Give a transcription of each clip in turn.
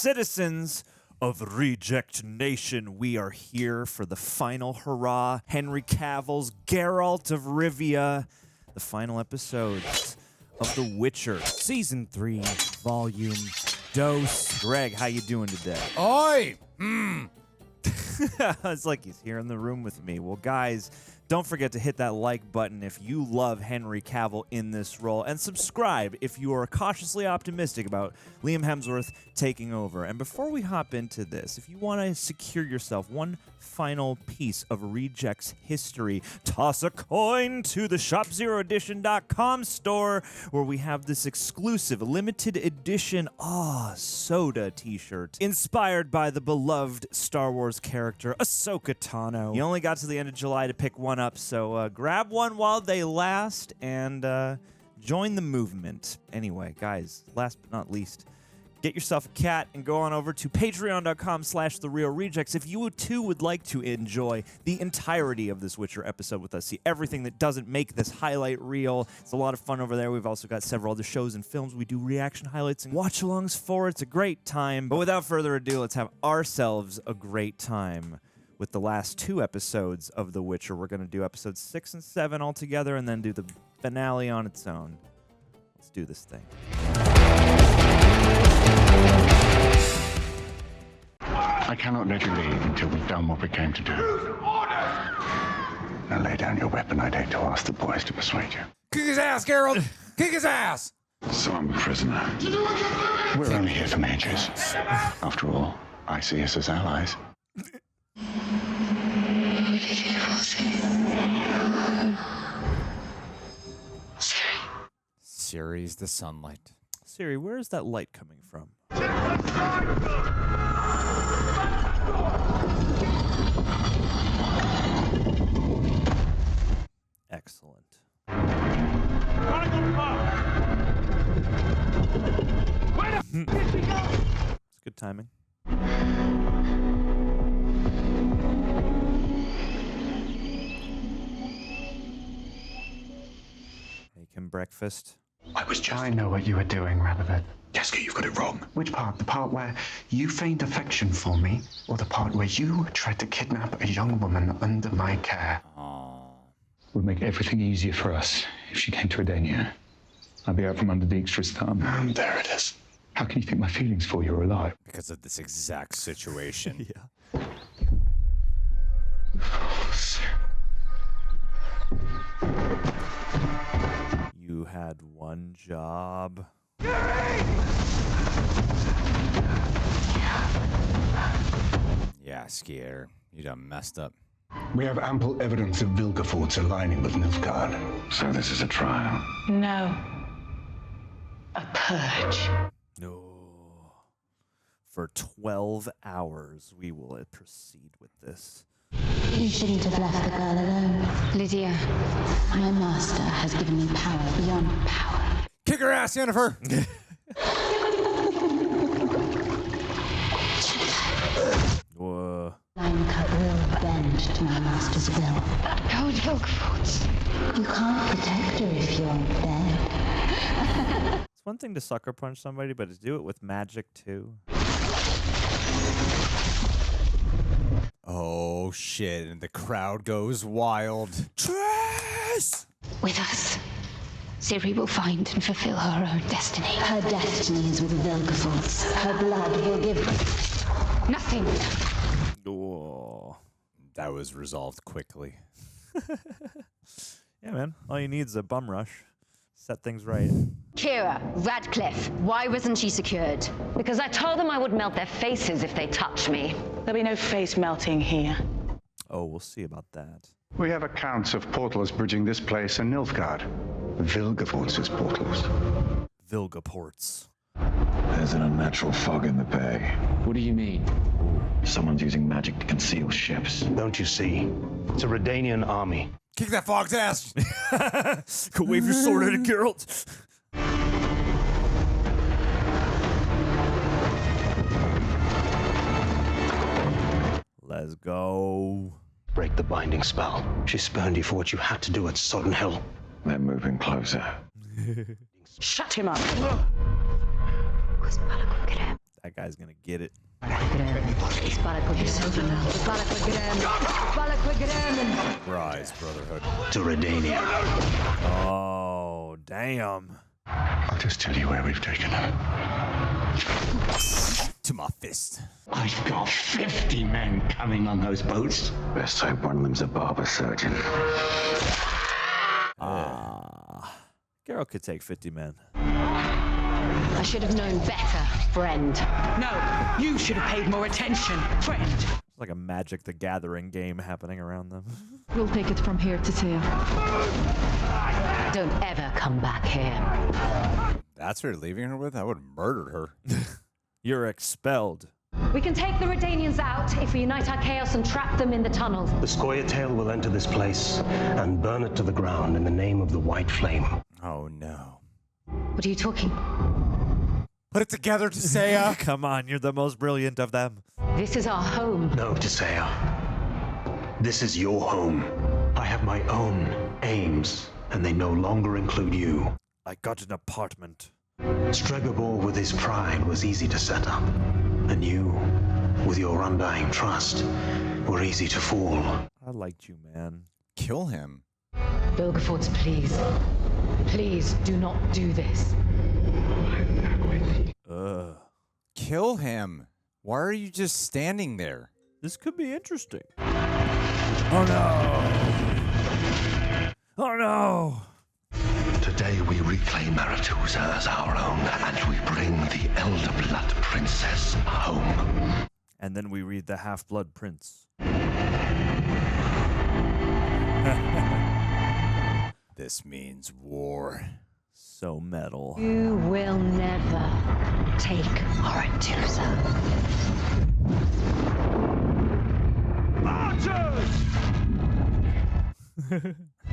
Citizens of Reject Nation, we are here for the final hurrah. Henry Cavill's Geralt of Rivia, the final episodes of The Witcher, Season 3, Volume Dose. Greg, how you doing today? Oi! It's like he's here in the room with me. Well, guys, don't forget to hit that like button if you love Henry Cavill in this role, and subscribe if you are cautiously optimistic about Liam Hemsworth taking over. And before we hop into this, if you want to secure yourself one final piece of Rejects history, toss a coin to the shopzeroedition.com store, where we have this exclusive limited edition soda t-shirt inspired by the beloved Star Wars character Ahsoka Tano. You only got to the end of July to pick one up, so grab one while they last and join the movement. Anyway, guys, last but not least, get yourself a cat and go on over to patreon.com/therealrejects if you too would like to enjoy the entirety of this Witcher episode with us. See everything that doesn't make this highlight reel. It's a lot of fun over there. We've also got several other shows and films we do reaction highlights and watch-alongs for. It's a great time. But without further ado, let's have ourselves a great time with the last two episodes of The Witcher. We're going to do episodes 6 and 7 all together and then do the finale on its own. Let's do this thing. I cannot let you leave until we've done what we came to do. Now lay down your weapon. I'd hate to ask the boys to persuade you. Kick his ass, Geralt! Kick his ass! So I'm a prisoner. We're only here for mages. After all, I see us as allies. Ciri's the sunlight. Ciri, where is that light coming from? Excellent. It's good timing. Bacon breakfast. I know what you were doing, Rabbit. Jaskier, you've got it wrong. Which part? The part where you feigned affection for me, or the part where you tried to kidnap a young woman under my care? Would make everything easier for us if she came to Anya. I'd be out from under Dijkstra's thumb. There it is. How can you think my feelings for you are alive? Because of this exact situation. Yeah. You had one job. Jaskier, you done messed up. We have ample evidence of Vilgefortz aligning with Nilfgaard. So this is a trial. No. A purge. No. For 12 hours, we will proceed with this. You shouldn't have left the girl alone. Lydia, my master has given me power beyond power. Kick her ass, Yennefer! Line cut will bend to my master's will. Hold Vilgefortz. You can't protect her if you're dead. It's one thing to sucker punch somebody, but to do it with magic too. Oh shit, and the crowd goes wild. Trace! With us, Ciri will find and fulfill her own destiny. Her destiny is with Vilgefortz. Her blood will give Nothing. Oh. That was resolved quickly. Yeah, man. All you need is a bum rush. Set things right. Kira, Radcliffe, why wasn't she secured? Because I told them I would melt their faces if they touch me. There'll be no face melting here. Oh, we'll see about that. We have accounts of portals bridging this place and Nilfgaard. Vilgefortz's portals. Vilgefortz. There's an unnatural fog in the bay. What do you mean? Someone's using magic to conceal ships. Don't you see? It's a Redanian army. Kick that fog's ass! Go wave your sword at it, Geralt. Let's go. Break the binding spell. She spurned you for what you had to do at Sodden Hill. They're moving closer. Shut him up. That guy's gonna get it. Rise, Brotherhood. To Redania. Oh, damn. I'll just tell you where we've taken her. To my fist. I've got 50 men coming on those boats. Best hope one of them's a barber surgeon. Geralt could take 50 men. I should have known better, friend. No, you should have paid more attention, friend. It's like a Magic the Gathering game happening around them. We'll take it from here, Tissaia. Don't ever come back here. That's what you're leaving her with? I would have murdered her. You're expelled. We can take the Redanians out if we unite our chaos and trap them in the tunnels. The Scoia'tael will enter this place and burn it to the ground in the name of the White Flame. Oh, no. What are you talking? Put it together, Tissaia. Come on, you're the most brilliant of them. This is our home. No, Tissaia. This is your home. I have my own aims, and they no longer include you. I got an apartment. Stregobor with his pride was easy to set up, and you, with your undying trust, were easy to fool. I liked you, man. Kill him. Vilgefortz, please. Please do not do this. Kill him. Why are you just standing there? This could be interesting. Oh no! Oh no! Today we reclaim Aretuza as our own, and we bring the Elder Blood Princess home. And then we read the Half-Blood Prince. This means war. So metal. You will never take Aretuza. Archers!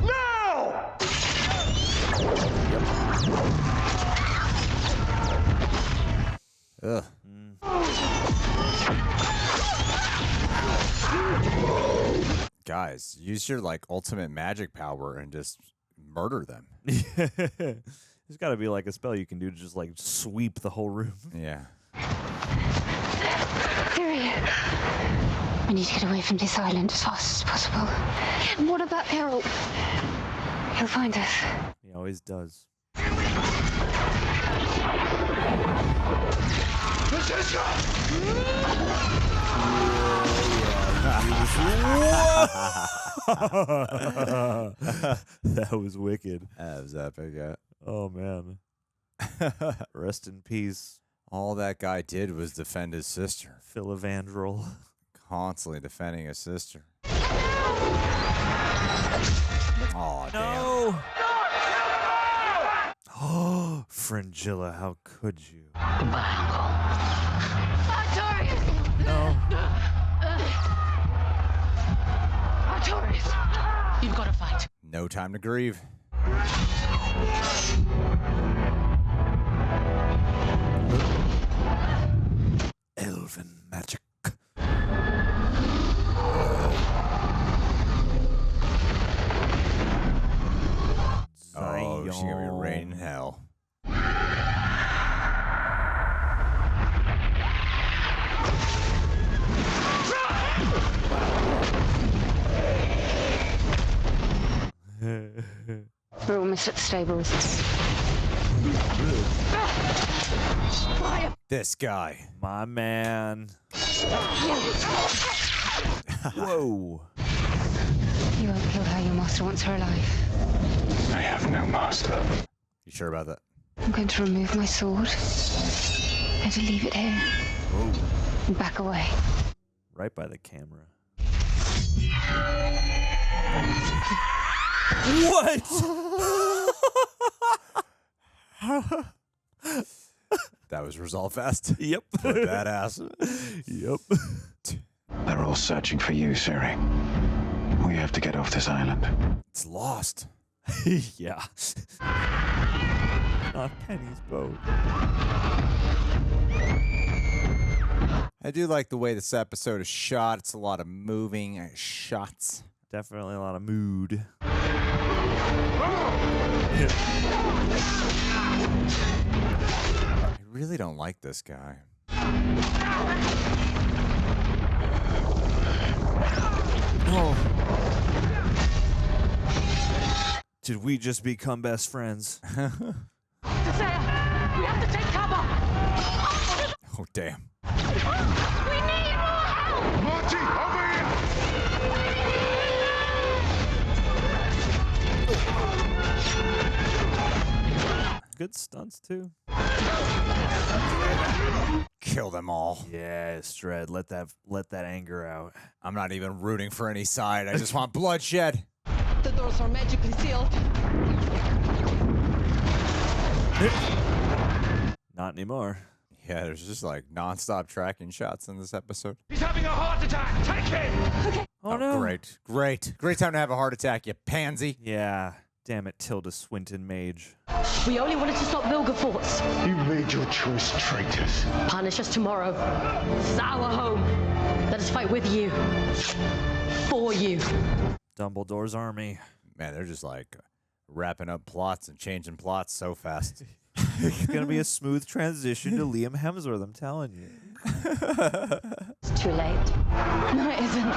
Now! Ugh. Guys, use your ultimate magic power and just murder them. There's got to be a spell you can do to just sweep the whole room. Yeah. Ciri, we need to get away from this island as fast as possible. And what about Geralt? He'll find us. He always does. Francesca! That was wicked. That was epic, yeah. Oh, man. Rest in peace, All that guy did was defend his sister. Philivandrel. Constantly defending his sister. Oh, No! Oh, Fringilla, how could you? Goodbye, Uncle. No. Artorias, you've got to fight. damn. No time to grieve. Elven magic. Oh, she's gonna be raining hell. We're almost at the stables. This guy. My man. Whoa. You won't kill her. Your master wants her alive. I have no master. You sure about that? I'm going to remove my sword and to leave it here. And back away. Right by the camera. What? That was resolve fast. Yep. Badass. Yep. They're all searching for you, Ciri. We have to get off this island. It's lost. Yeah. Not Penny's boat. I do like the way this episode is shot. It's a lot of moving shots. Definitely a lot of mood. I really don't like this guy. Oh. Did we just become best friends? Tissaia, we have to take cover. Oh, damn. We need more help. Marty, over here! Good stunts too. Kill them all. Yes, Dredd. Let that anger out. I'm not even rooting for any side. I just want bloodshed. The doors are magically sealed. Not anymore. Yeah, there's just like non-stop tracking shots in this episode. He's having a heart attack! Take him! Okay. Oh no. Great time to have a heart attack, you pansy. Yeah. Damn it, Tilda Swinton Mage. We only wanted to stop Vilgefortz. You made your choice, traitors. Punish us tomorrow. This is our home. Let us fight with you. For you. Dumbledore's army. Man, they're just like wrapping up plots and changing plots so fast. It's gonna be a smooth transition to Liam Hemsworth, I'm telling you. It's too late. No, it isn't.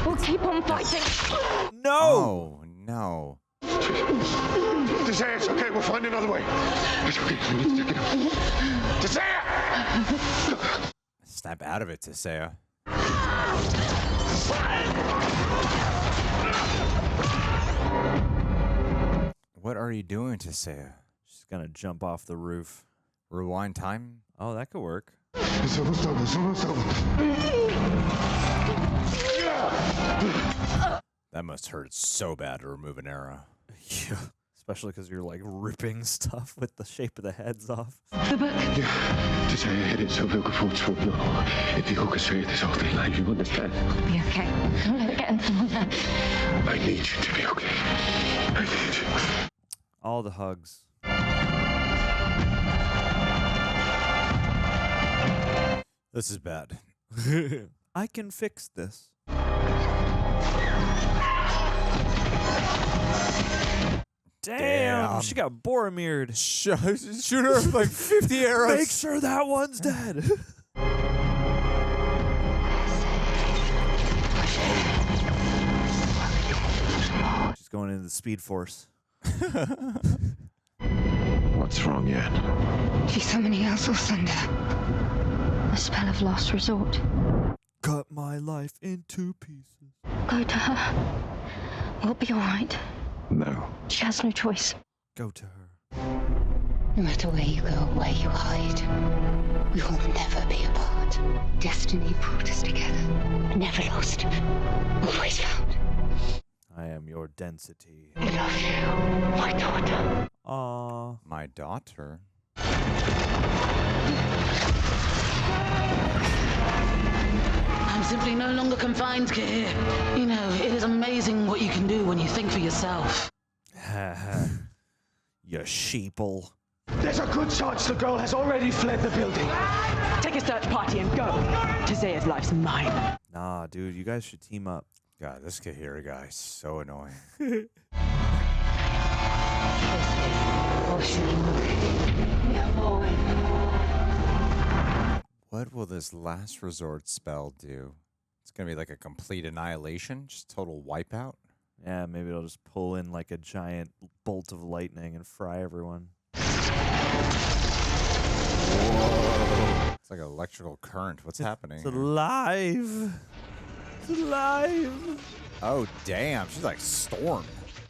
We'll keep on fighting. No! Oh, no. Tissaia, it's okay. We'll find another way. It's okay. We need to take it out. Tissaia! Snap out of it, Tissaia. What are you doing, Tissaia? She's gonna jump off the roof. Rewind time? Oh, that could work. It's almost over. It's almost over. That must hurt so bad to remove an arrow. Yeah. Especially because you're like ripping stuff with the shape of the heads off. The book. Tissaia hid it so Vilgefortz would know. If he orchestrated this whole thing, like you understand. Be okay. Don't let it get into my head. I need you to be okay. I need you. All the hugs. This is bad. I can fix this. Damn. She got Boromir'd. Shoot her with like 50 arrows. Make sure that one's dead. She's going into the Speed Force. What's wrong, Yen? She's summoning else asunder. A spell of last resort. Cut my life into pieces. Go to her. We'll be all right. No. She has no choice. Go to her. No matter where you go, where you hide, we will never be apart. Destiny brought us together. Never lost. Always found. I am your density. I love you, my daughter. Aww. My daughter? I'm simply no longer confined, Kir. You know, it is amazing what you can do when you think for yourself. You sheeple. There's a good chance the girl has already fled the building. Take a search party and go. Tissaia's life's mine. Nah, dude, you guys should team up. God, this Kahira guy is so annoying. What will this last resort spell do? It's gonna be like a complete annihilation, just total wipeout. Yeah, maybe it'll just pull in like a giant bolt of lightning and fry everyone. Whoa. It's like an electrical current. What's happening? It's alive. It's alive. Oh, damn. She's like Storm.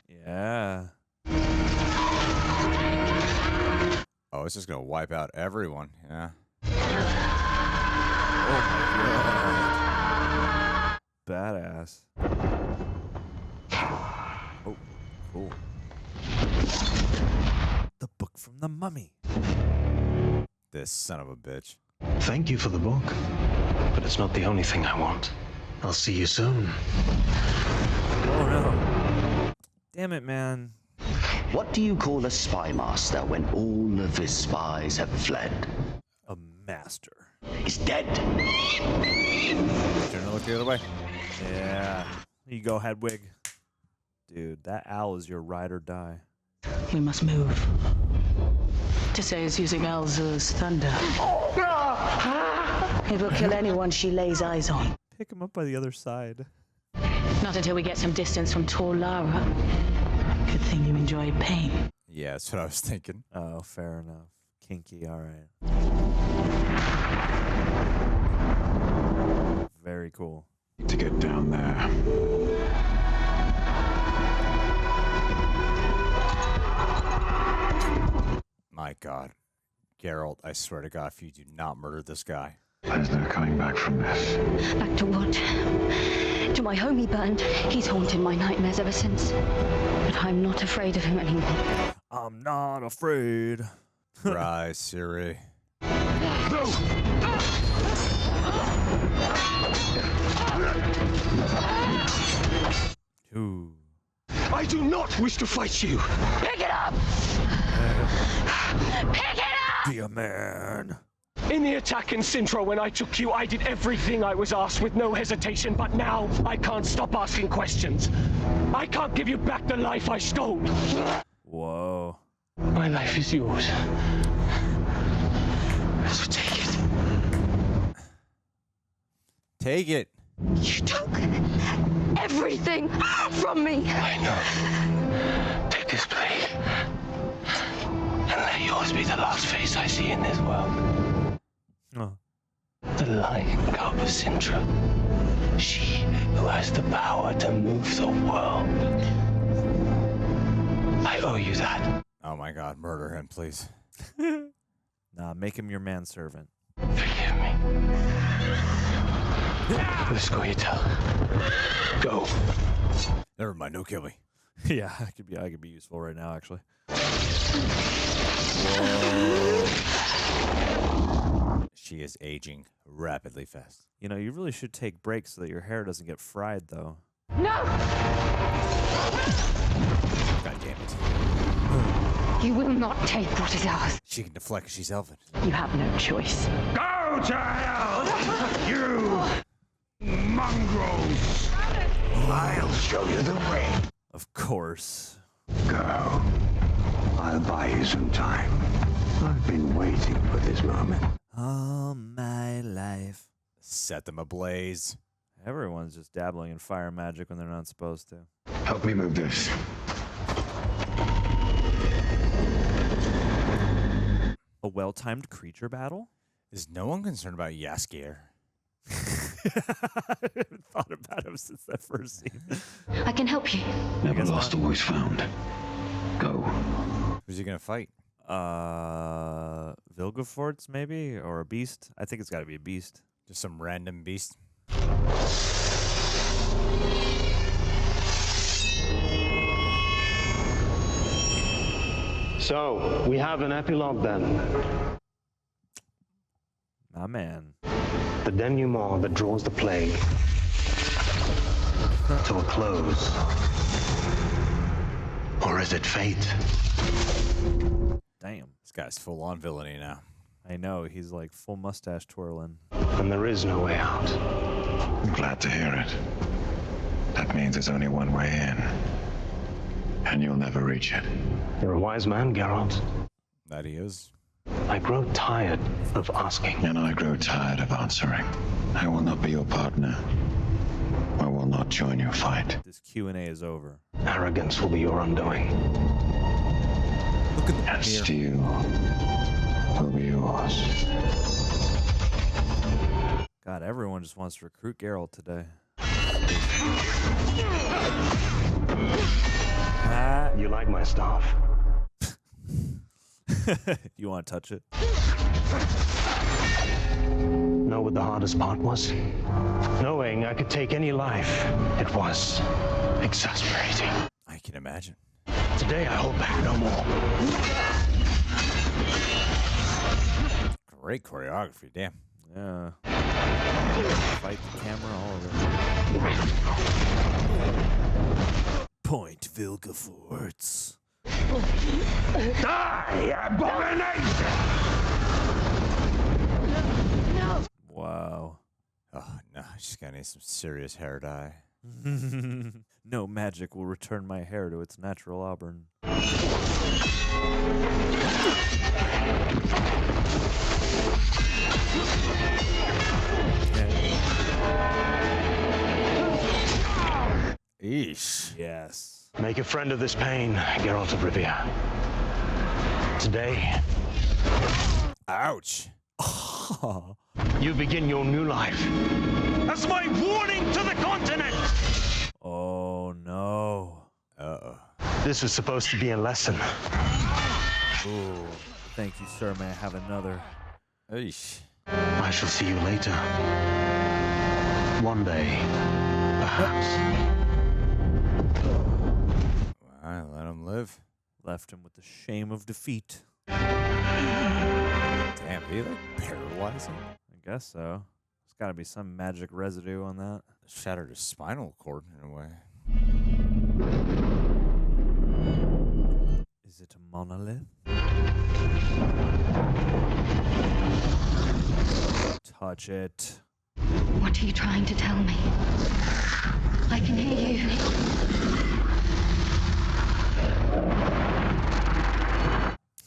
Yeah. Oh, it's just going to wipe out everyone. Yeah. Oh, my God. Badass. Oh, cool. The book from the mummy. This son of a bitch. Thank you for the book, but it's not the only thing I want. I'll see you soon. Oh, no. Damn it, man. What do you call a spy master when all of his spies have fled? A master. He's dead. Turn to look the other way. Yeah. Here you go, Hedwig. Dude, that owl is your ride or die. We must move. Tissaia's using Elzur's thunder. It will kill anyone she lays eyes on. Pick him up by the other side. Not until we get some distance from tall Lara. Good thing you enjoy pain. Yeah, that's what I was thinking. Oh, fair enough. Kinky, all right. Very cool. To get down there. My God. Geralt, I swear to God, if you do not murder this guy. There's no coming back from this. Back to what? To my home he burned. He's haunted my nightmares ever since. But I'm not afraid of him anymore. I'm not afraid. Rise, Ciri. No! Ooh. I do not wish to fight you. Pick it up! Pick it up! Be a man. In the attack in Sintra, when I took you, I did everything I was asked with no hesitation, but now I can't stop asking questions. I can't give you back the life I stole. Whoa. My life is yours. So take it. Take it. You took everything from me. I know. Take this blade. And let yours be the last face I see in this world. Oh. The Lion Cub of Sintra. She who has the power to move the world. I owe you that. Oh my God, murder him, please. Nah, make him your manservant. Forgive me. The Scoia'tael. Go. Never mind, no kill me. Yeah, I could be useful right now, actually. Whoa. She is aging rapidly fast. You know, you really should take breaks so that your hair doesn't get fried, though. No! God damn it. You will not take what is ours. She can deflect, she's elven. You have no choice. Go to hell! You mongrels! I'll show you the way. Of course. Go. I'll buy you some time. I've been waiting for this moment. All my life. Set them ablaze. Everyone's just dabbling in fire magic when they're not supposed to. Help me move this. A well-timed creature battle? Is no one concerned about Jaskier? I haven't thought about him since that first scene. I can help you. Never lost, always found. Go. Who's he gonna fight? Vilgefortz, maybe? Or a beast? I think it's gotta be a beast. Just some random beast? So, we have an epilogue then. My man. The denouement that draws the plague. To a close. Or is it fate? Damn. This guy's full on villainy now. I know, he's like full mustache twirling. And there is no way out. I'm glad to hear it. That means there's only one way in. And you'll never reach it. You're a wise man, Geralt. That he is. I grow tired of asking. And I grow tired of answering. I will not be your partner. I will not join your fight. This Q&A is over. Arrogance will be your undoing. Look at And steel will be yours. God, everyone just wants to recruit Geralt today. You like my staff? You want to touch it? Know what the hardest part was? Knowing I could take any life. It was exasperating. I can imagine. Today I hold back no more. Great choreography, damn. Yeah. Fight the camera, all of it. Point Vilgefortz. Die, abomination! No. Wow. Oh, no. She's gonna need some serious hair dye. No magic will return my hair to its natural auburn. Eesh. Yes. Make a friend of this pain, Geralt of Rivia. Today, ouch. You begin your new life. That's my warning to the continent! Oh, no. Uh-oh. This was supposed to be a lesson. Ooh. Thank you, sir. May I have another? Eesh. I shall see you later. One day, perhaps. Well, let him live. Left him with the shame of defeat. Damn, did he like paralyze him? I guess so. There's got to be some magic residue on that. Shattered his spinal cord in a way. Is it a monolith? Touch it. What are you trying to tell me? I can hear you.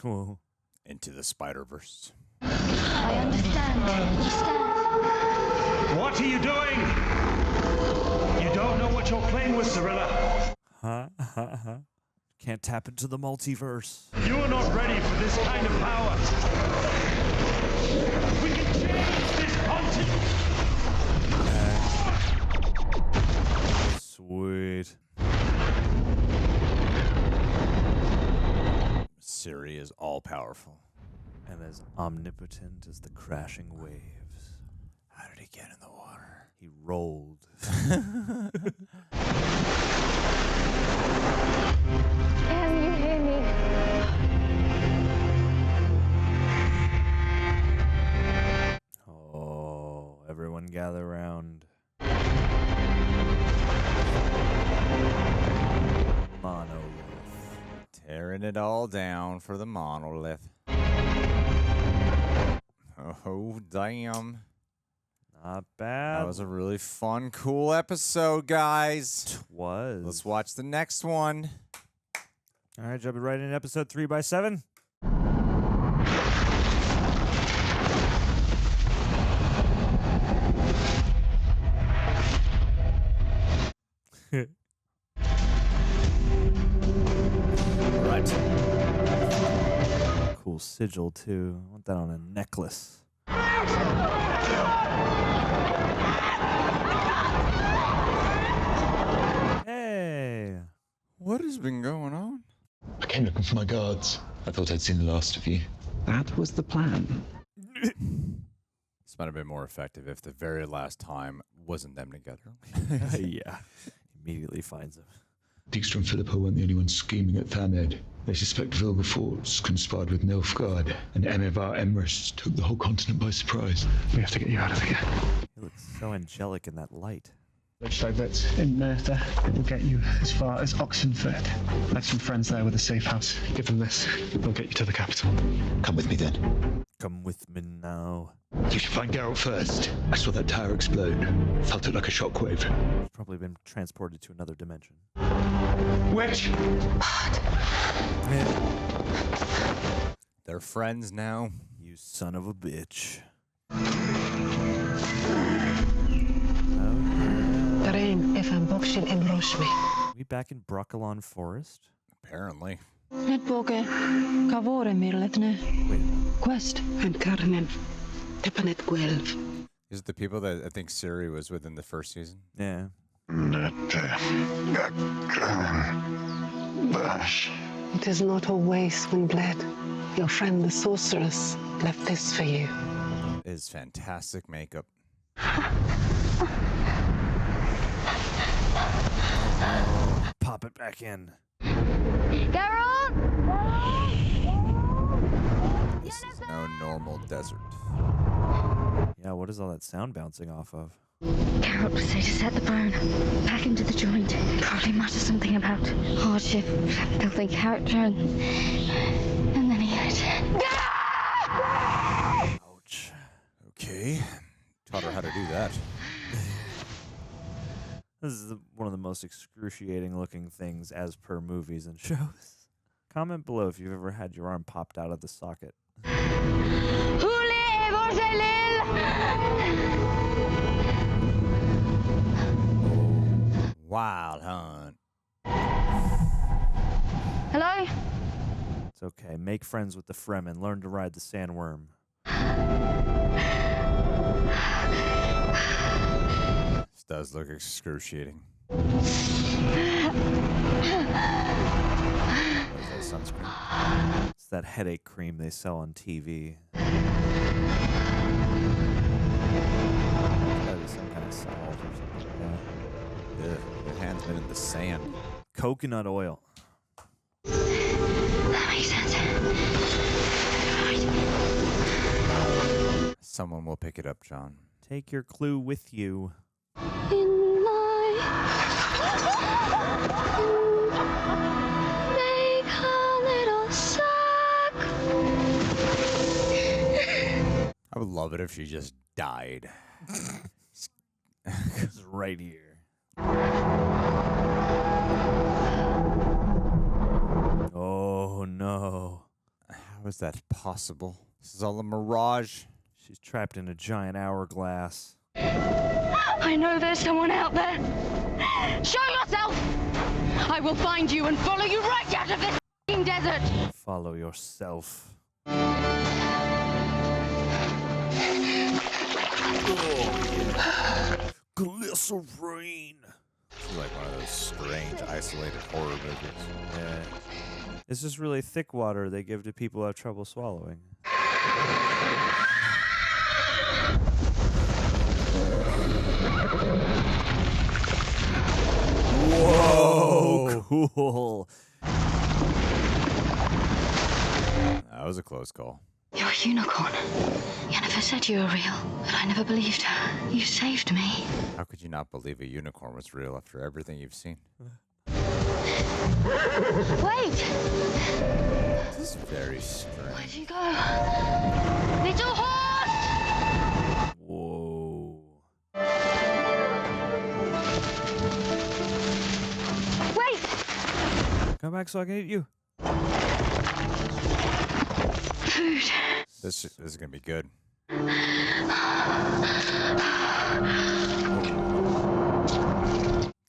Whoa. Into the Spider-Verse. I understand. What are you doing? You don't know what your claim was, Cirilla. Can't tap into the multiverse. You are not ready for this kind of power. We can change this continent. Sweet. Ciri is all-powerful. And as omnipotent as the crashing waves. How did he get in the water? He rolled. Can you hear me? Oh, everyone gather around. Monolith. Tearing it all down for the monolith. Oh, damn. Not bad. That was a really fun, cool episode, guys. Was. Let's watch the next one. All right, jumping right into episode 3x7. Right. Cool sigil, too. I want that on a necklace. Hey. What has been going on? I came looking for my guards. I thought I'd seen the last of you. That was the plan. This might have been more effective if the very last time wasn't them together. Yeah. Immediately finds him. Dijkstra Philippa weren't the only ones scheming at Thamed. They suspect Vilgefortz conspired with Nilfgaard, and Emevar Emrys took the whole continent by surprise. We have to get you out of here. He looks so angelic in that light. Let's divert in Merthyr. It will get you as far as Oxenford. I have some friends there with a safe house. Give them this. They'll get you to the capital. Come with me then. Come with me now. You should find Geralt first. I saw that tower explode. Felt it like a shockwave. He's probably been transported to another dimension. Witch! They're friends now. You son of a bitch. We back in Brokilon Forest? Apparently. Nyt polkee Kavoremilletne. Quest. And Carmen. Tepanet Guelph. Is it the people that I think Ciri was with in the first season? Yeah. It is not always when bled. Your friend the sorceress left this for you. It is fantastic makeup. Pop it back in. Geralt! This is no normal desert. Yeah, what is all that sound bouncing off of? Geralt was there to set the bone. Back into the joint. Probably mutter something about hardship, building character, and then he hit. Ouch. Okay. Taught her how to do that. This is one of the most excruciating looking things as per movies and shows. Comment below if you've ever had your arm popped out of the socket. Wild hunt. Hello? It's okay. Make friends with the Fremen. Learn to ride the sandworm. This does look excruciating. What is that, sunscreen? It's that headache cream they sell on TV. Gotta be some kind of salve or something. Yeah. Your hand's been in the sand. Coconut oil. That makes sense. Right. Someone will pick it up, John. Take your clue with you. In my make a little sack. I would love it if she just died. It's right here. Oh no. How is that possible? This is all a mirage. She's trapped in a giant hourglass. I know there's someone out there. Show yourself! I will find you and follow you right out of this f***ing desert! Follow yourself. Glycerine. This is like one of those strange, isolated horror movies. Yeah. It's just really thick water they give to people who have trouble swallowing. Whoa! Cool. That was a close call. You're a unicorn. Yennefer said you were real, but I never believed her. You saved me. How could you not believe a unicorn was real after everything you've seen? Wait! This is very strange. Where'd you go? Little horse! Whoa. Wait! Come back so I can eat you. Food. This is gonna be good.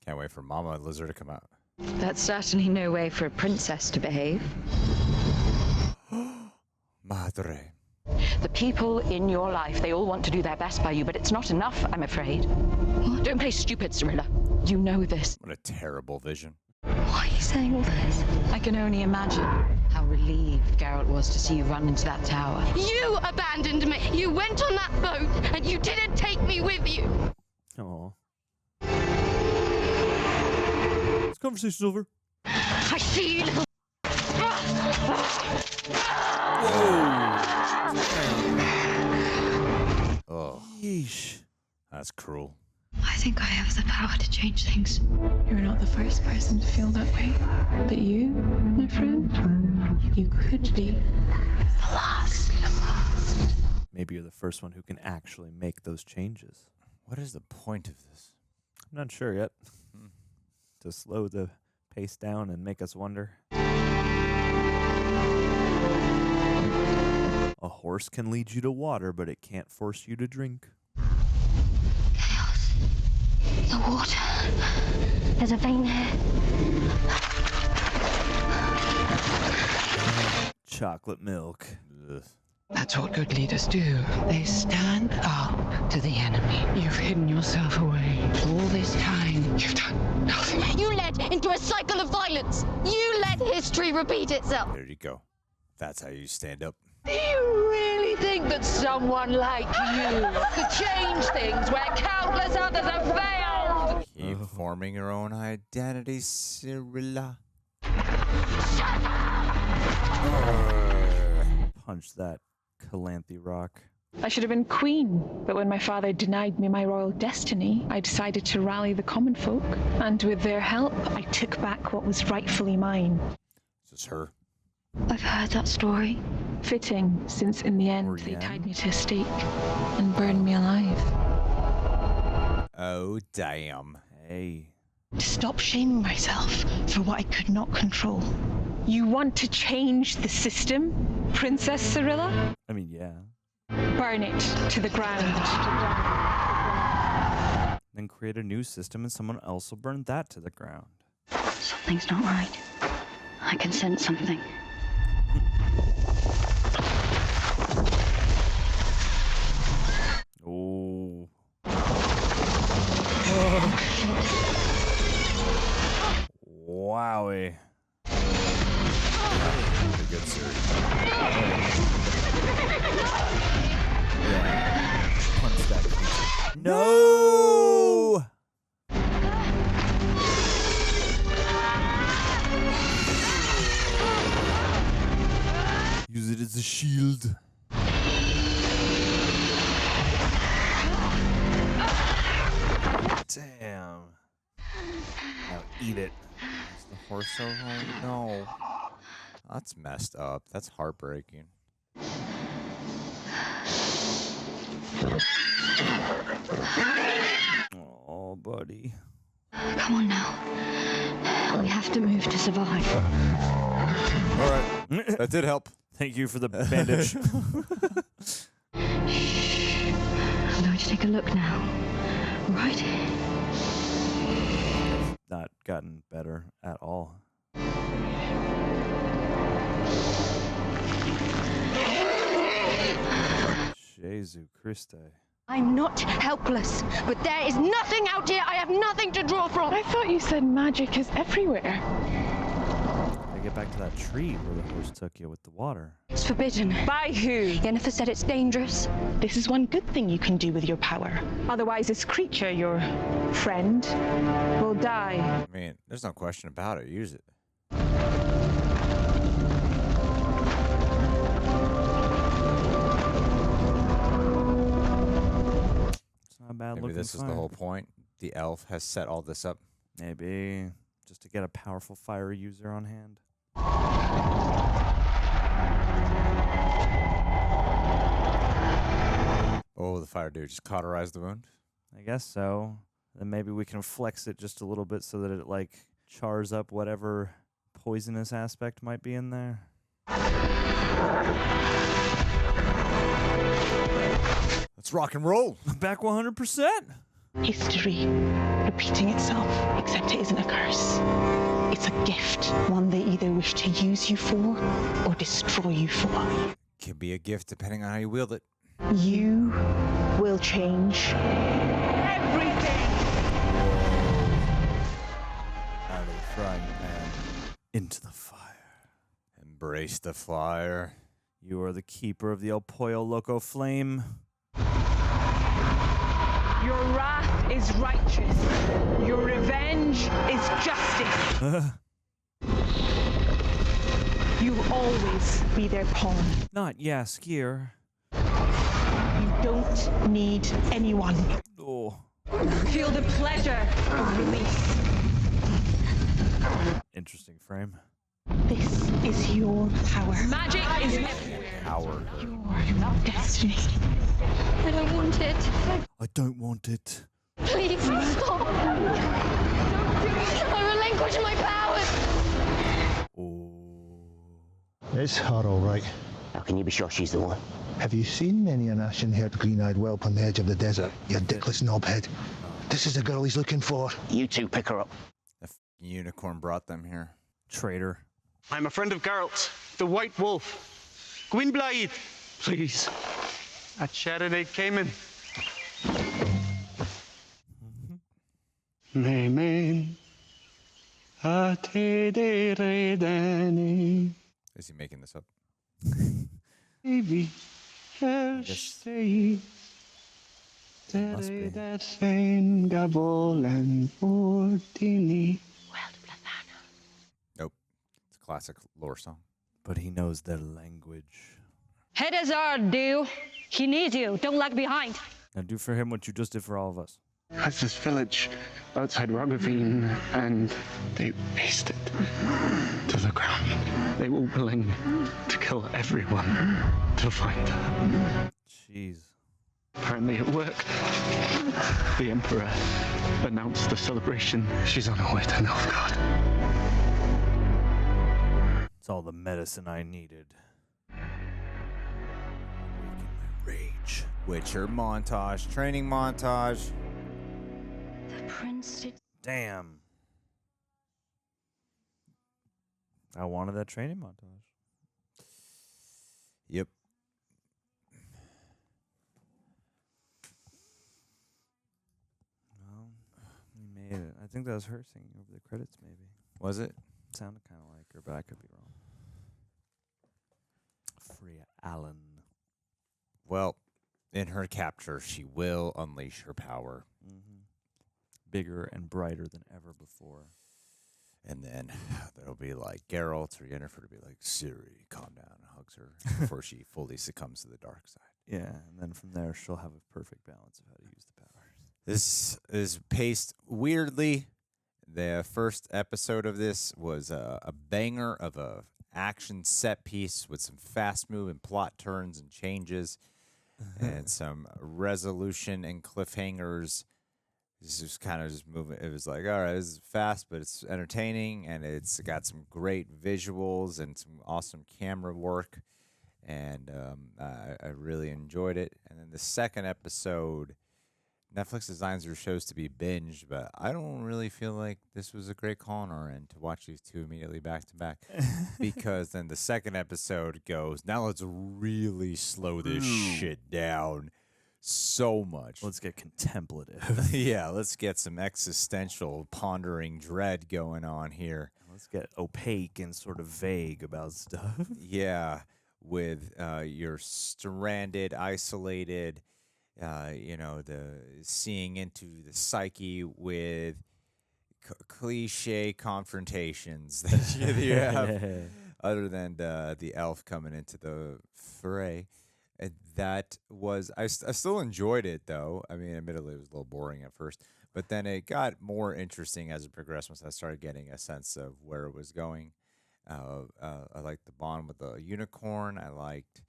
Can't wait for Mama and Lizard to come out. That's certainly no way for a princess to behave. Madre. The people in your life, they all want to do their best by you, but it's not enough, I'm afraid. Don't play stupid, Cirilla. You know this. What a terrible vision. Why are you saying all this? I can only imagine how relieved Geralt was to see you run into that tower. You abandoned me! You went on that boat, and you didn't take me with you! Oh. This conversation's over. I see you, little... Oh. Yeesh. That's cruel. I think I have the power to change things. You're not the first person to feel that way. But you, my friend, you could be the last. Maybe you're the first one who can actually make those changes. What is the point of this? I'm not sure yet. To slow the pace down and make us wonder. A horse can lead you to water, but it can't force you to drink. Chaos. The water. There's a vein here. Chocolate milk. Ugh. That's what good leaders do. They stand up to the enemy. You've hidden yourself away. All this time, you've done nothing. You led into a cycle of violence! You let history repeat itself! There you go. That's how you stand up. Do you really think that someone like you could change things where countless others have failed? Keep forming your own identity, Cirilla. Punch that Calanthe rock. I should have been queen, but when my father denied me my royal destiny, I decided to rally the common folk, and with their help, I took back what was rightfully mine. Is this her? I've heard that story. Fitting, since in the end they tied me to a stake and burned me alive. Oh, damn. Hey. To stop shaming myself for what I could not control. You want to change the system, Princess Cirilla? I mean, yeah. Burn it to the ground. Then create a new system and someone else will burn that to the ground. Something's not right. I can sense something. Oh. Wowie. Good, Ciri. Punch that creature. No! Use it as a shield. Damn. Now eat it. Is the horse so home? No. That's messed up. That's heartbreaking. Oh, buddy. Come on now. We have to move to survive. All right. That did help. Thank you for the bandage. I'm going to take a look now. Right? Not gotten better at all. Jesu Christe. I'm not helpless, but there is nothing out here. I have nothing to draw from. I thought you said magic is everywhere. I get back to that tree where the horse took you with the water. It's forbidden. By who? Yennefer said it's dangerous. This is one good thing you can do with your power. Otherwise, this creature, your friend, will die. I mean, there's no question about it. Use it. It's not bad Maybe looking this is the whole point. The elf has set all this up. Maybe just to get a powerful fire user on hand. Oh, the fire dude just cauterized the wound. I guess so. Then maybe we can flex it just a little bit so that it like chars up whatever poisonous aspect might be in there. Let's rock and roll. Back 100%. History repeating itself, except it isn't a curse. It's a gift, one they either wish to use you for or destroy you for. Can be a gift depending on how you wield it. You will change everything. Out of the frying pan into the fire. Embrace the fire. You are the keeper of the El Pollo Loco flame. Your wrath is righteous. Your revenge is justice. You'll always be their pawn. Not Jaskier. You don't need anyone. Oh. Feel the pleasure of release. Interesting frame. This is your power. Magic is everywhere. Power. Your destiny. I don't want it. I don't want it. Please stop. I relinquish my powers. It's her, all right. How can you be sure she's the one? Have you seen many an ashen-haired, green-eyed whelp on the edge of the desert, you dickless knobhead? This is the girl he's looking for. You two pick her up. The unicorn brought them here. Traitor. I'm a friend of Geralt, the White Wolf. Gwynblaid, please. At Sheridan Cayman. Memen. Ate de redani. Is he making this up? Baby. Must be. Nope. It's a classic lore song. But he knows their language. Hedazard, do. He needs you. Don't lag behind. Now do for him what you just did for all of us. Has this village outside Roggeveen, and they razed it to the ground. They were willing to kill everyone to find her. Jeez. Apparently it worked. The Emperor announced the celebration. She's on her way to Nilfgaard. It's all the medicine I needed. Rage. Witcher montage, training montage. The prince did. Damn. I wanted that training montage. Yep. Well, we made it. I think that was her singing over the credits, maybe. Was it? Sounded kind of like her, but I could be wrong. Freya Allan. Well, in her capture, she will unleash her power. Mm-hmm. Bigger and brighter than ever before. And then there'll be like Geralt or Yennefer to be like, Ciri, calm down, and hugs her before she fully succumbs to the dark side. Yeah, and then from there, she'll have a perfect balance of how to use the powers. This is paced weirdly. The first episode of this was a banger of a action set piece with some fast-moving plot turns and changes and some resolution and cliffhangers. This was kind of just moving. It was like, all right, this is fast, but it's entertaining, and it's got some great visuals and some awesome camera work, and I really enjoyed it. And then the second episode, Netflix designs their shows to be binged, but I don't really feel like this was a great call on our end to watch these two immediately back to back, because then the second episode goes, now let's really slow this shit down. So much. Let's get contemplative. Yeah, let's get some existential pondering dread going on here. Let's get opaque and sort of vague about stuff. Yeah, with your stranded, isolated, the seeing into the psyche with cliche confrontations that you have, other than the elf coming into the fray. That was, I still enjoyed it, though. I mean, admittedly, it was a little boring at first, but then it got more interesting as it progressed once I started getting a sense of where it was going. I liked the bond with the unicorn. I liked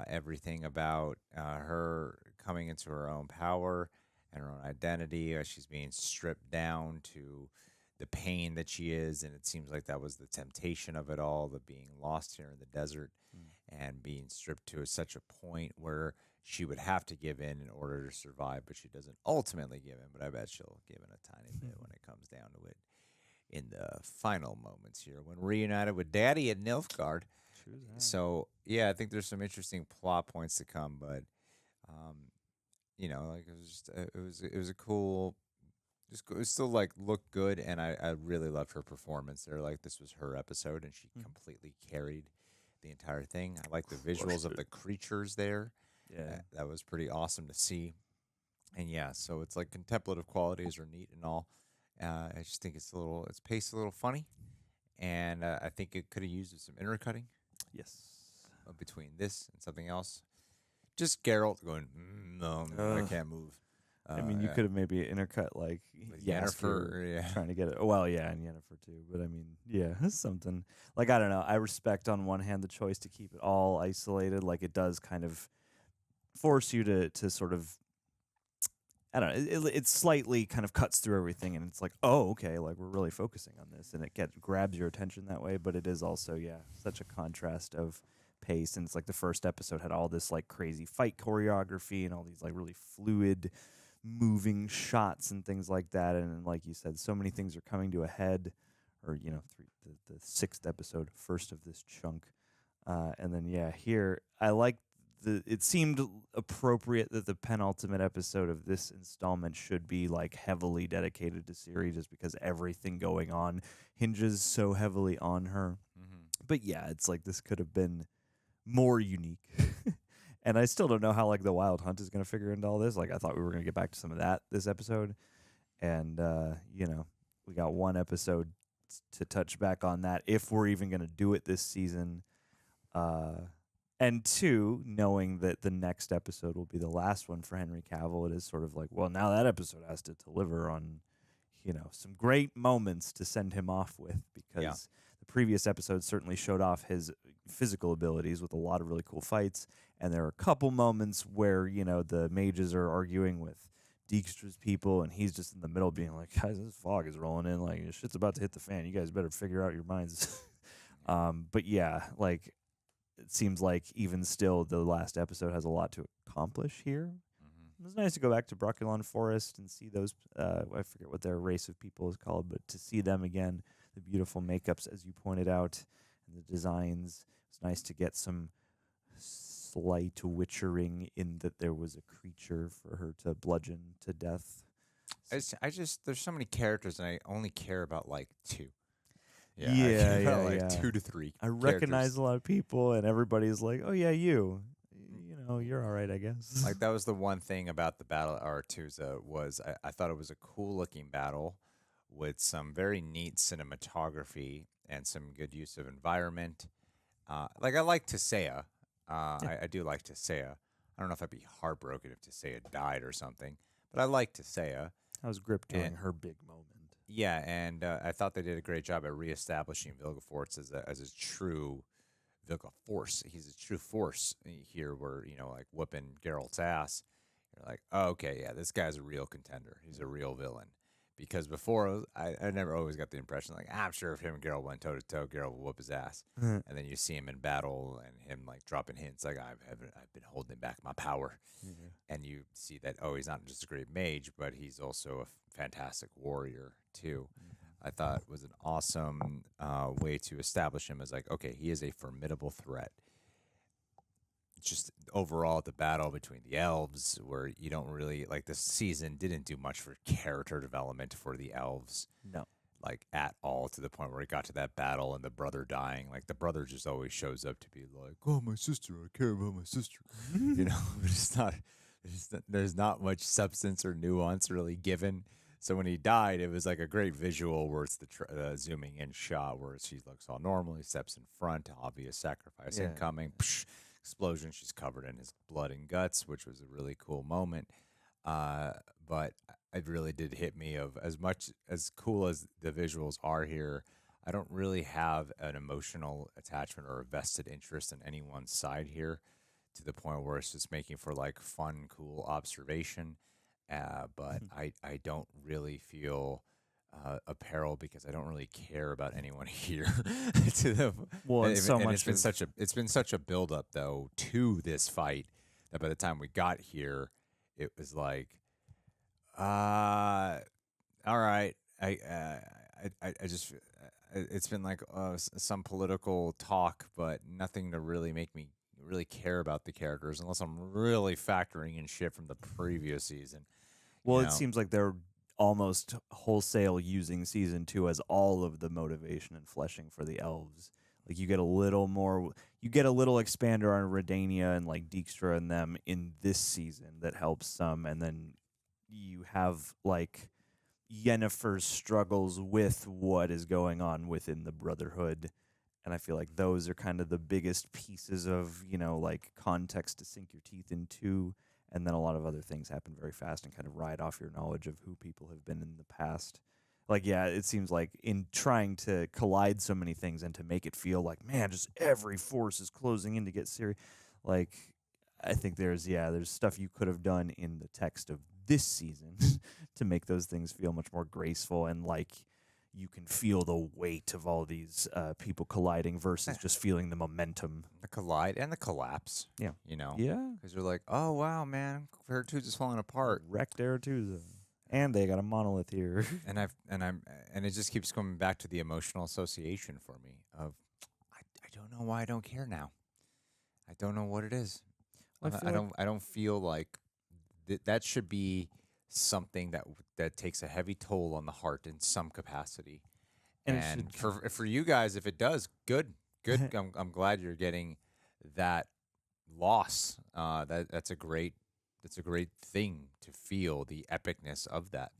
everything about her coming into her own power and her own identity. She's being stripped down to the pain that she is, and it seems like that was the temptation of it all, the being lost here in the desert. And being stripped to such a point where she would have to give in order to survive, but she doesn't ultimately give in. But I bet she'll give in a tiny bit when it comes down to it in the final moments here when reunited with Daddy at Nilfgaard. So yeah, I think there's some interesting plot points to come, but like it was just it was a cool. It was still like looked good, and I really loved her performance there. Like this was her episode, and she completely carried the entire thing. I like the visuals of the creatures there. Yeah, that was pretty awesome to see. And yeah, so it's like contemplative qualities are neat and all. I just think it's paced a little funny, and I think it could have used some intercutting. Yes, between this and something else. Just Geralt going, no, I can't move. I mean, you could have maybe intercut like Yennefer, trying to get it. Well, yeah, and Yennefer too. But I mean, yeah, something like I don't know. I respect on one hand the choice to keep it all isolated. Like it does kind of force you to sort of, I don't know. It slightly kind of cuts through everything, and it's like, oh, okay, like we're really focusing on this, and it grabs your attention that way. But it is also, such a contrast of pace, and it's like the first episode had all this like crazy fight choreography and all these like really fluid moving shots and things like that, and like you said, so many things are coming to a head, or the sixth episode, first of this chunk, and then here I like it seemed appropriate that the penultimate episode of this installment should be like heavily dedicated to Ciri, just because everything going on hinges so heavily on her. But yeah, it's like this could have been more unique. And I still don't know how like the Wild Hunt is going to figure into all this. Like I thought we were going to get back to some of that this episode, and we got one episode to touch back on that if we're even going to do it this season. And two, knowing that the next episode will be the last one for Henry Cavill, it is sort of like, well, now that episode has to deliver on some great moments to send him off with, because the previous episode certainly showed off his physical abilities with a lot of really cool fights. And there are a couple moments where, the mages are arguing with Dijkstra's people, and he's just in the middle being like, guys, this fog is rolling in. Like, shit's about to hit the fan. You guys better figure out your minds. But yeah, like, it seems like even still the last episode has a lot to accomplish here. It was nice to go back to Brokilon Forest and see those, I forget what their race of people is called, but to see them again, the beautiful makeups, as you pointed out, and the designs. It's nice to get some slight witchering in that there was a creature for her to bludgeon to death. I just there's so many characters, and I only care about like 2. I Yeah, care about, yeah. like 2 to 3. I recognize a lot of people, and everybody's like, "Oh yeah, you know, you're all right, I guess." Like, that was the one thing about the battle at Aretuza was I thought it was a cool looking battle with some very neat cinematography and some good use of environment. Like, I like Tissaia. I do like Tissaia. I don't know if I'd be heartbroken if Tissaia died or something, but I like Tissaia. How was Grip during her big moment? Yeah, and I thought they did a great job at reestablishing Vilgefortz as a true Vilgefortz. He's a true force here, where like whooping Geralt's ass. You're like, oh, okay, yeah, this guy's a real contender. He's a real villain. Because before, I never always got the impression, like, I'm sure if him and Geralt went toe-to-toe, Geralt would whoop his ass. And then you see him in battle and him, like, dropping hints, like, I've been holding back my power. And you see that, he's not just a great mage, but he's also a fantastic warrior, too. I thought it was an awesome way to establish him as, like, okay, he is a formidable threat. Just overall, the battle between the elves, where you don't really, like, this season didn't do much for character development for the elves. No. Like, at all, to the point where it got to that battle and the brother dying. Like, the brother just always shows up to be like, oh, my sister, I care about my sister. There's not much substance or nuance really given. So when he died, it was like a great visual where it's the zooming in shot where she looks all normal. He steps in front, obvious sacrifice incoming. Psh, explosion. She's covered in his blood and guts, which was a really cool moment. But it really did hit me of, as much as cool as the visuals are here, I don't really have an emotional attachment or a vested interest in anyone's side here, to the point where it's just making for like fun, cool observation. But I don't really feel a peril, because I don't really care about anyone here. It's been such a build up though to this fight that by the time we got here, it was like, all right. I just it's been like some political talk, but nothing to really make me really care about the characters, unless I'm really factoring in shit from the previous season. Well, it seems like they're almost wholesale using season 2 as all of the motivation and fleshing for the elves. Like, you get a little expander on Redania and like Dijkstra and them in this season that helps some, and then you have like Yennefer's struggles with what is going on within the Brotherhood, and I feel like those are kind of the biggest pieces of like context to sink your teeth into. And then a lot of other things happen very fast and kind of ride off your knowledge of who people have been in the past. Like, yeah, it seems like in trying to collide so many things and to make it feel like, man, just every force is closing in to get Ciri. Like, I think there's stuff you could have done in the text of this season to make those things feel much more graceful, and like you can feel the weight of all these people colliding versus just feeling the momentum. The collide and the collapse. Yeah. Yeah. Because you're like, oh, wow, man, Aretuza's falling apart. Wrecked Aretuza. And they got a monolith here. and it just keeps coming back to the emotional association for me of, I don't know why I don't care now. I don't know what it is. I don't feel like that should be something that takes a heavy toll on the heart in some capacity. And for you guys, if it does, good. I'm glad you're getting that loss. That's a great thing to feel, the epicness of that.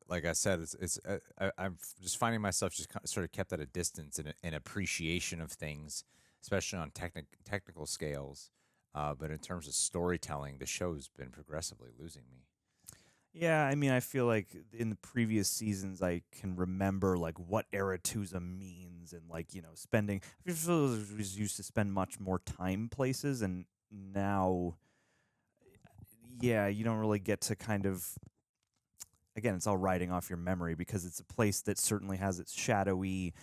Like I said, I'm just finding myself just sort of kept at a distance in appreciation of things, especially on technical scales. But in terms of storytelling, the show's been progressively losing me. Yeah, I mean, I feel like in the previous seasons, I can remember like what Aretuza means, and like spending. I feel like we used to spend much more time places, and now, yeah, you don't really get to kind of. Again, it's all riding off your memory because it's a place that certainly has its shadowy,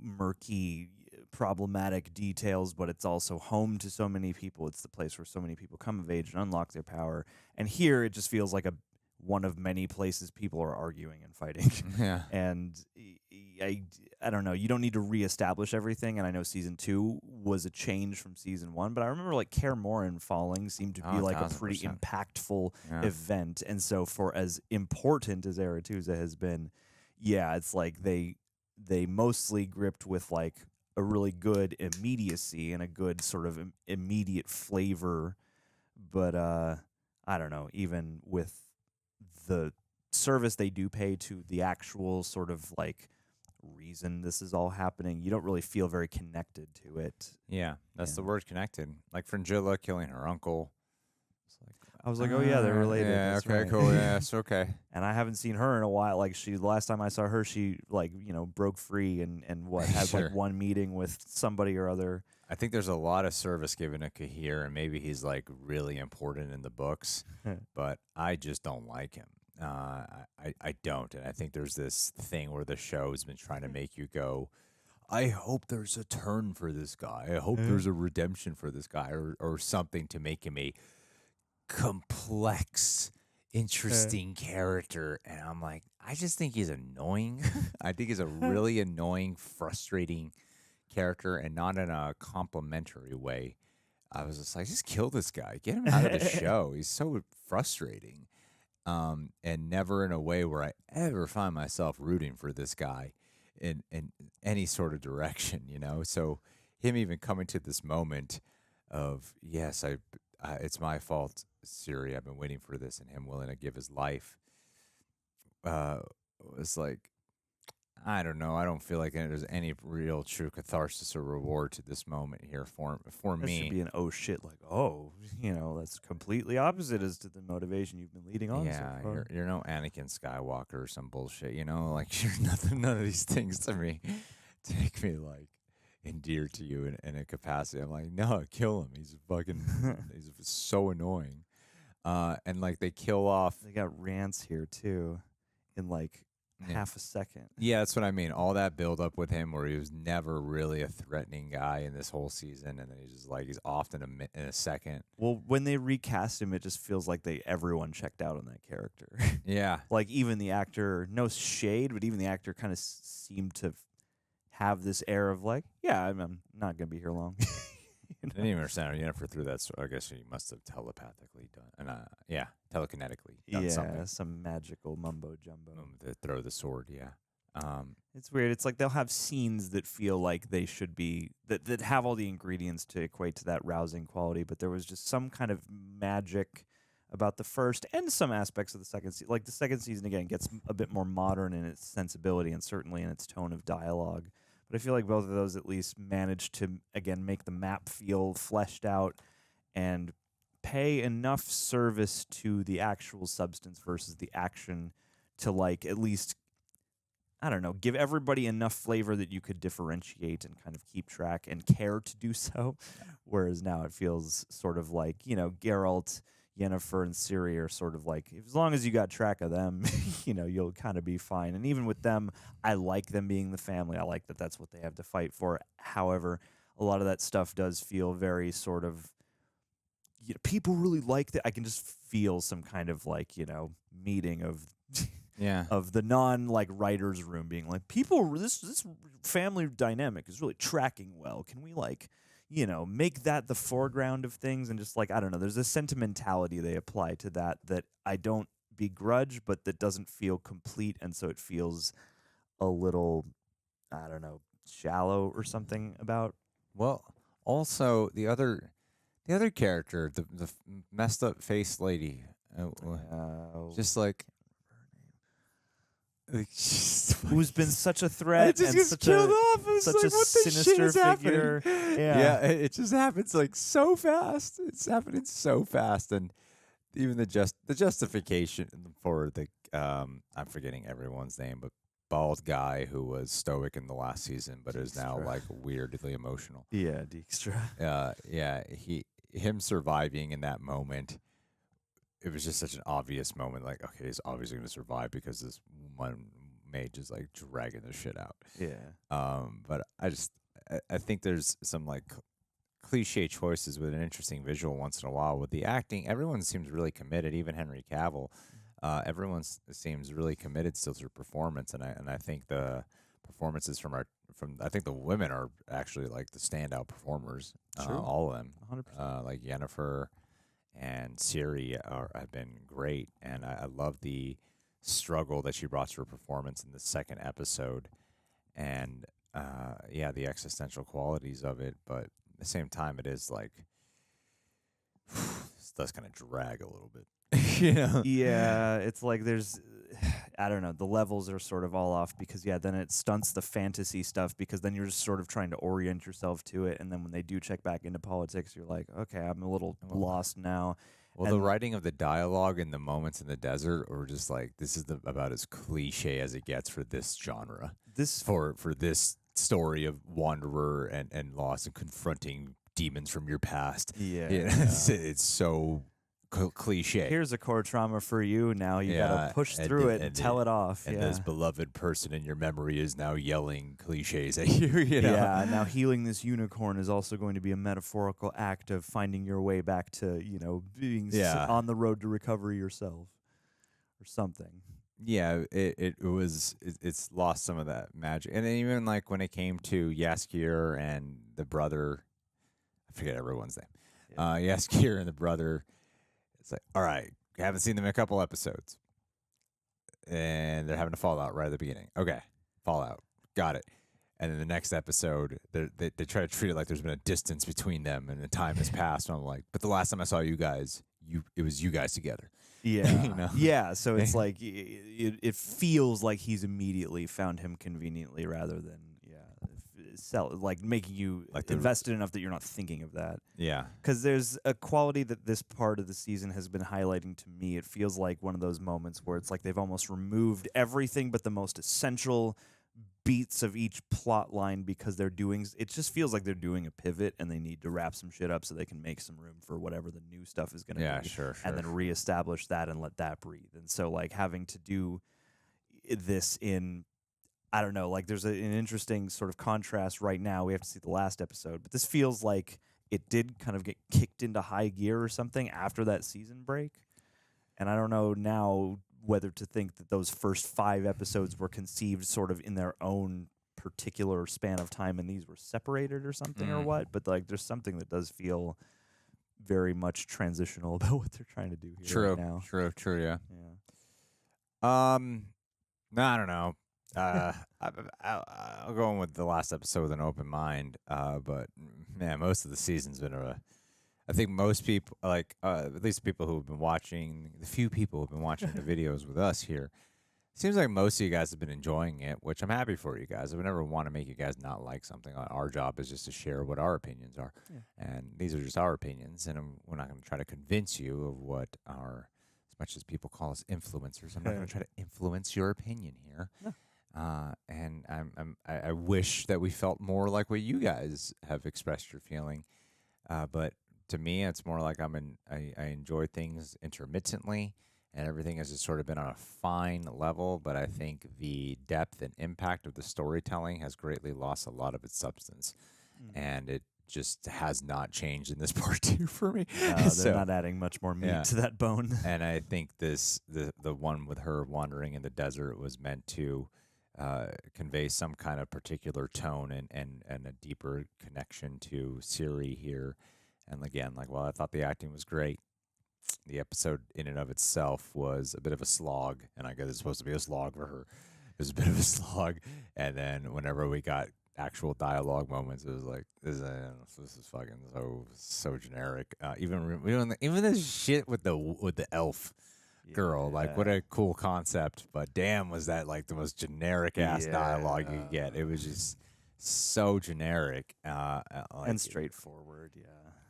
murky, problematic details, but it's also home to so many people. It's the place where so many people come of age and unlock their power. And here, it just feels like one of many places people are arguing and fighting. Yeah. And I don't know. You don't need to reestablish everything. And I know season 2 was a change from season 1, but I remember like Kaer Morhen falling seemed to be like a pretty 1000%. impactful Yeah. event. And so for as important as Aretuza has been, yeah, it's like they mostly gripped with like a really good immediacy and a good sort of immediate flavor. But I don't know, even with the service they do pay to the actual sort of like reason this is all happening, you don't really feel very connected to it. Yeah, that's the word, connected. Like Fringilla killing her uncle. I was like, oh yeah, they're related. Yeah, That's okay, right. cool. Yes, okay. And I haven't seen her in a while. Like the last time I saw her, she like broke free and what had Sure. like one meeting with somebody or other. I think there's a lot of service given to Cahir, and maybe he's like really important in the books, but I just don't like him. I don't, and I think there's this thing where the show has been trying to make you go, I hope there's a turn for this guy. I hope there's a redemption for this guy, or something to make him a complex, interesting character. And I'm like, I just think he's annoying. I think he's a really annoying, frustrating character, and not in a complimentary way. I was just like, just kill this guy. Get him out of the show. He's so frustrating. And never in a way where I ever find myself rooting for this guy in any sort of direction, So him even coming to this moment of, yes, it's my fault, Ciri, I've been waiting for this, and him willing to give his life was like, I don't know. I don't feel like there's any real true catharsis or reward to this moment here for That me. should be an oh shit, like, oh, that's completely opposite as to the motivation you've been leading on. Yeah, so far. you're no Anakin Skywalker or some bullshit, like you're nothing. None of these things to me take me like endeared to you in a capacity. I'm like, no, kill him. He's fucking, he's so annoying. And like they kill off. They got rants here too, in like half a second. Yeah, that's what I mean. All that build up with him, where he was never really a threatening guy in this whole season, and then he's off in a second. Well, when they recast him, it just feels like everyone checked out on that character. Yeah, like even the actor, no shade, but even the actor kind of seemed to have this air of like, yeah, I'm not gonna be here long. I didn't even understand how Yennefer threw that. So I guess she must have telepathically done, and telekinetically done something. Some magical mumbo jumbo. To throw the sword, yeah. It's weird. It's like they'll have scenes that feel like they should be that have all the ingredients to equate to that rousing quality, but there was just some kind of magic about the first and some aspects of the second season. Like the second season again gets a bit more modern in its sensibility and certainly in its tone of dialogue. But I feel like both of those at least managed to, again, make the map feel fleshed out and pay enough service to the actual substance versus the action to, like, at least, I don't know, give everybody enough flavor that you could differentiate and kind of keep track and care to do so. Whereas now it feels sort of like, Geralt, Yennefer, and Ciri are sort of like, as long as you got track of them, you'll kind of be fine. And even with them, I like them being the family. I like that that's what they have to fight for. However, a lot of that stuff does feel very sort of, people really like that. I can just feel some kind of like, meeting of of the writer's room being like, people, this family dynamic is really tracking well. Can we make that the foreground of things? And just like, I don't know, there's a sentimentality they apply to that I don't begrudge, but that doesn't feel complete. And so it feels a little, I don't know, shallow or something about. Well, also the other character, the messed up face lady, just like, who's been such a threat it just and gets such killed a, off. It's such like, a what the shit sinister is figure. happening? Yeah, it just happens like so fast. It's happening so fast, and even the justification for the I'm forgetting everyone's name, but bald guy who was stoic in the last season, but is now like weirdly emotional. Yeah, Dijkstra. Him surviving in that moment. It was just such an obvious moment. Like, okay, he's obviously going to survive because this one mage is like dragging the shit out. Yeah. But I think there's some like cliche choices with an interesting visual once in a while. With the acting, everyone seems really committed. Even Henry Cavill, everyone seems really committed still to their performance. And I think the performances from I think the women are actually like the standout performers. All of them, 100%. like Yennefer and Ciri have been great, and I love the struggle that she brought to her performance in the second episode, and the existential qualities of it. But at the same time, it is like this does kind of drag a little bit, you know? Yeah, it's like I don't know, the levels are sort of all off because then it stunts the fantasy stuff because then you're just sort of trying to orient yourself to it, and then when they do check back into politics, you're like, okay, I'm a little lost now. Well, the writing of the dialogue and the moments in the desert are just like, this is about as cliche as it gets for this genre. For this story of wanderer and loss and confronting demons from your past. Yeah. It's so cliche. Here's a core trauma for you. Now you gotta push through it and tell it off. And this beloved person in your memory is now yelling cliches at you. You know? Yeah. Now healing this unicorn is also going to be a metaphorical act of finding your way back to being on the road to recovery yourself, or something. Yeah, it's lost some of that magic, and then even like when it came to Jaskier and the brother, I forget everyone's name. Jaskier and the brother. It's like, all right, haven't seen them in a couple episodes, and they're having a fallout right at the beginning. Okay, fallout, got it. And then the next episode, they try to treat it like there's been a distance between them, and the time has passed. And I'm like, but the last time I saw you guys, it was you guys together. Yeah, yeah. So it's like it feels like he's immediately found him conveniently, rather than making you invested enough that you're not thinking of that. Yeah. Because there's a quality that this part of the season has been highlighting to me. It feels like one of those moments where it's like they've almost removed everything but the most essential beats of each plot line because it just feels like they're doing a pivot and they need to wrap some shit up so they can make some room for whatever the new stuff is going to be. Sure. And then reestablish that and let that breathe. And so like having to do this in, I don't know, like there's an interesting sort of contrast right now. We have to see the last episode, but this feels like it did kind of get kicked into high gear or something after that season break. And I don't know now whether to think that those first 5 episodes were conceived sort of in their own particular span of time and these were separated or something or what. But like there's something that does feel very much transitional about what they're trying to do here right now. True, yeah. No, I don't know. I'll go in with the last episode with an open mind. But man, most of the season's been I think most people, like at least people who have been watching, the few people who have been watching the videos with us here, seems like most of you guys have been enjoying it, which I'm happy for you guys. I would never want to make you guys not like something. Our job is just to share what our opinions are, and these are just our opinions, and we're not going to try to convince you of what our, as much as people call us influencers, I'm not going to try to influence your opinion here. No. And I wish that we felt more like what you guys have expressed your feeling, but to me, it's more like I enjoy things intermittently, and everything has just sort of been on a fine level. But I think the depth and impact of the storytelling has greatly lost a lot of its substance, and it just has not changed in this part 2 for me. They're not adding much more meat to that bone. And I think the one with her wandering in the desert was meant to convey some kind of particular tone and a deeper connection to Ciri here. And again, while I thought the acting was great, the episode in and of itself was a bit of a slog. And I guess it's supposed to be a slog for her. It was a bit of a slog. And then whenever we got actual dialogue moments, it was like, this is fucking so generic. Even this shit with the elf girl, like what a cool concept. But damn, was that like the most generic ass dialogue you could get? It was just so generic and straightforward.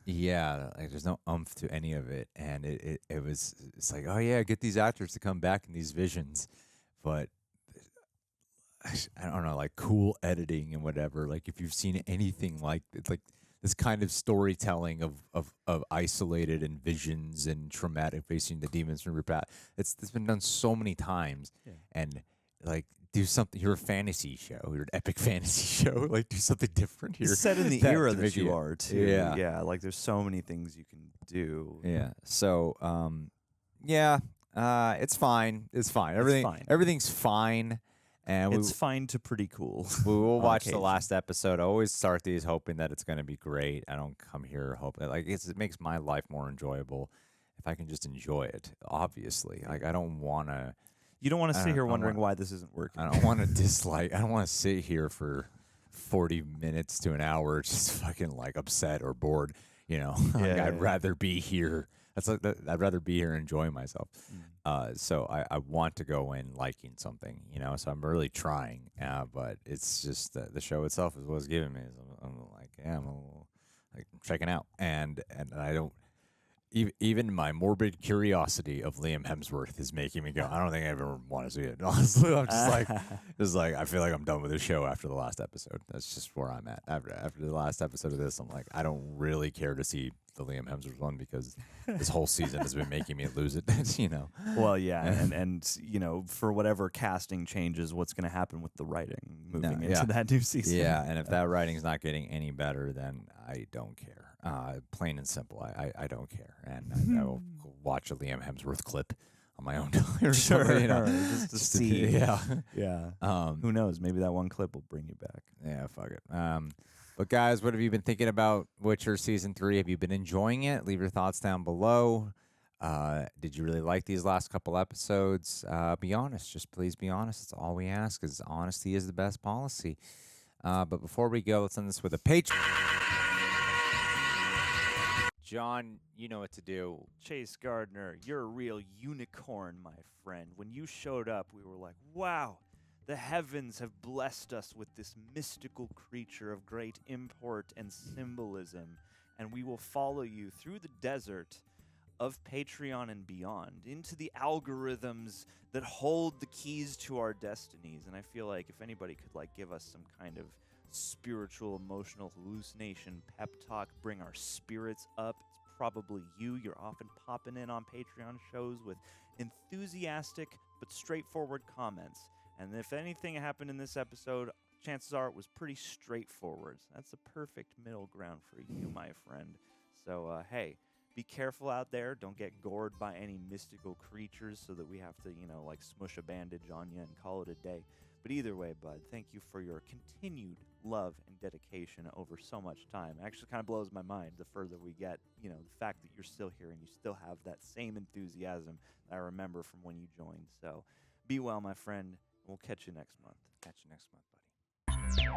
Yeah, like there's no umph to any of it, and it's like, oh yeah, get these actors to come back in these visions, but I don't know, like cool editing and whatever. Like if you've seen anything like it's like this kind of storytelling of isolated and visions and traumatic facing the demons from your past. It's been done so many times, and like do something. You're a fantasy show. You're an epic fantasy show. Like do something different here. Set in the era that you are too. Yeah, yeah. Like there's so many things you can do. Yeah. So, it's fine. It's fine. Everything's fine. And it's fine to pretty cool. We will watch the last episode. I always start these hoping that it's going to be great. I don't come here hoping like it makes my life more enjoyable if I can just enjoy it. Obviously, like I don't want to. You don't want to sit here wondering why this isn't working. I don't want to dislike. I don't want to sit here for 40 minutes to an hour just fucking like upset or bored. You know, I'd rather be here. That's like I'd rather be here enjoying myself. So I want to go in liking something, you know. So I'm really trying, but it's just the show itself is what's giving me. I'm like, I'm checking out, and I don't. Even my morbid curiosity of Liam Hemsworth is making me go, I don't think I ever want to see it. Honestly, I'm just like, I feel like I'm done with the show after the last episode. That's just where I'm at. After the last episode of this, I'm like, I don't really care to see the Liam Hemsworth one because this whole season has been making me lose it, you know. Well, yeah, and you know, for whatever casting changes, what's going to happen with the writing moving into that new season? Yeah, and if that writing's not getting any better, then I don't care. Plain and simple, I don't care, and I will watch a Liam Hemsworth clip on my own time or something, you know, just to see. Yeah. Who knows? Maybe that one clip will bring you back. Yeah, fuck it. But guys, what have you been thinking about Witcher Season 3? Have you been enjoying it? Leave your thoughts down below. Did you really like these last couple episodes? Be honest. Just please be honest. That's all we ask, because honesty is the best policy. But before we go, let's end this with a Patreon. John, you know what to do. Chase Gardner, you're a real unicorn, my friend. When you showed up, we were like, wow, the heavens have blessed us with this mystical creature of great import and symbolism, and we will follow you through the desert of Patreon and beyond, into the algorithms that hold the keys to our destinies. And I feel like if anybody could like give us some kind of spiritual, emotional hallucination, pep talk, bring our spirits up, it's probably you. You're often popping in on Patreon shows with enthusiastic but straightforward comments. And if anything happened in this episode, chances are it was pretty straightforward. So that's the perfect middle ground for you, my friend. So, hey, be careful out there. Don't get gored by any mystical creatures so that we have to, you know, like smush a bandage on you and call it a day. But either way, bud, thank you for your continued love and dedication over so much time. It actually kind of blows my mind the further we get, you know, the fact that you're still here and you still have that same enthusiasm that I remember from when you joined. So be well, my friend. We'll catch you next month. Catch you next month, buddy.